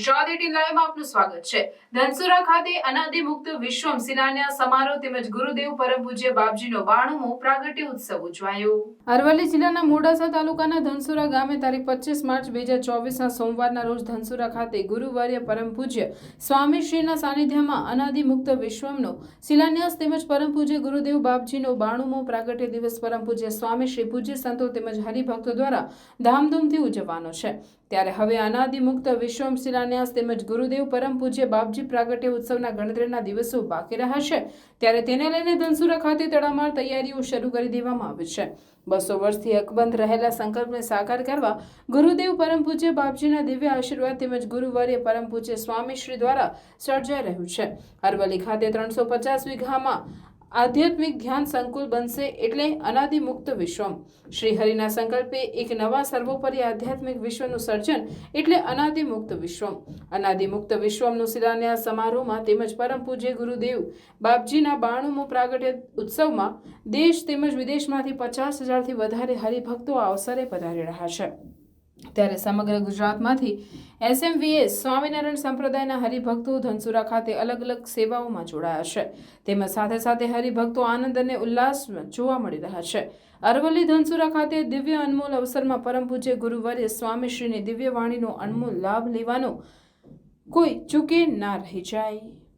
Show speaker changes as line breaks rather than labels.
ગુજરાત 18 લાઈવમાં આપનું સ્વાગત છે। ધનસુરા ખાતે અનાદિમુક્ત વિશ્વમ શિલાન્યાસ સમારોહ તેમજ ગુરુદેવ પરમ પૂજ્ય બાપજીનો 92મો પ્રાગટ્ય ઉત્સવ ઉજવાયો। અરવલ્લી જિલ્લાના મોડાસા તાલુકાના ધનસુરા ગામે તારીખ 25 માર્ચ 2024ના સોમવારના રોજ ધનસુરા ખાતે ગુરુવર્ય પરમ પૂજ્ય સ્વામીશ્રીના સાનિધ્યમાં અનાદિમુક્ત વિશ્વમનો શિલાન્યાસ તેમજ પરમ પૂજ્ય ગુરુદેવ બાપજીનો 92મો પ્રાગટ્ય દિવસ પરમ પૂજ્ય સ્વામીશ્રી પૂજ્ય સંતો તેમજ હરિભક્તો દ્વારા ધામધૂમથી ઉજવવાનો છે। ત્યારે હવે અનાદિમુક્ત વિશ્વમ શિલાન્યાસ તેમજ ગુરુદેવ પરમ પૂજ્ય બાપજી પ્રાગટ્ય ઉત્સવના ગણતરીના દિવસો બાકી રહ્યા છે। ત્યારે તેને લઈને ધનસુરા ખાતે તડામાર તૈયારીઓ શરૂ કરી દેવામાં આવી છે। 200 વર્ષથી અકબંધ રહેલા સંકલ્પને સાકાર કરવા ગુરુદેવ પરમ પૂજ્ય બાપજીના દિવ્ય આશીર્વાદ તેમજ ગુરુવર્ય પરમ પૂજ્ય સ્વામીશ્રી દ્વારા સર્જાઈ રહ્યું છે। અરવલ્લી ખાતે 350 વીઘામાં આધ્યાત્મિક ધ્યાન સંકુલ બનશે એટલે અનાદિમુક્ત વિશ્વમ। શ્રી હરિના સંકલ્પે એક નવા સર્વોપરી આધ્યાત્મિક વિશ્વનું સર્જન એટલે અનાદિમુક્ત વિશ્વમ। અનાદિમુક્ત વિશ્વમનું શિલાન્યાસ સમારોહમાં તેમજ પરમ પૂજ્ય ગુરુદેવ બાપજીના 92મો પ્રાગટ્ય ઉત્સવમાં દેશ તેમજ વિદેશમાંથી 50,000થી વધારે હરિભક્તો આ અવસરે પધારી રહ્યા છે। ત્યારે સમગ્ર ગુજરાતમાંથી SMVS સ્વામિનારાયણ સંપ્રદાયના હરિભક્તો ધનસુરા ખાતે અલગ અલગ સેવાઓમાં જોડાયા છે। તેમજ સાથે સાથે હરિભક્તો આનંદ અને ઉલ્લાસમાં જોવા મળી રહ્યા છે। અરવલ્લી ધનસુરા ખાતે દિવ્ય અનમોલ અવસરમાં પરમ પૂજ્ય ગુરુવર્ય સ્વામીશ્રીની દિવ્ય વાણીનો અનમોલ લાભ લેવાનો કોઈ ચૂકે ના રહી જાય।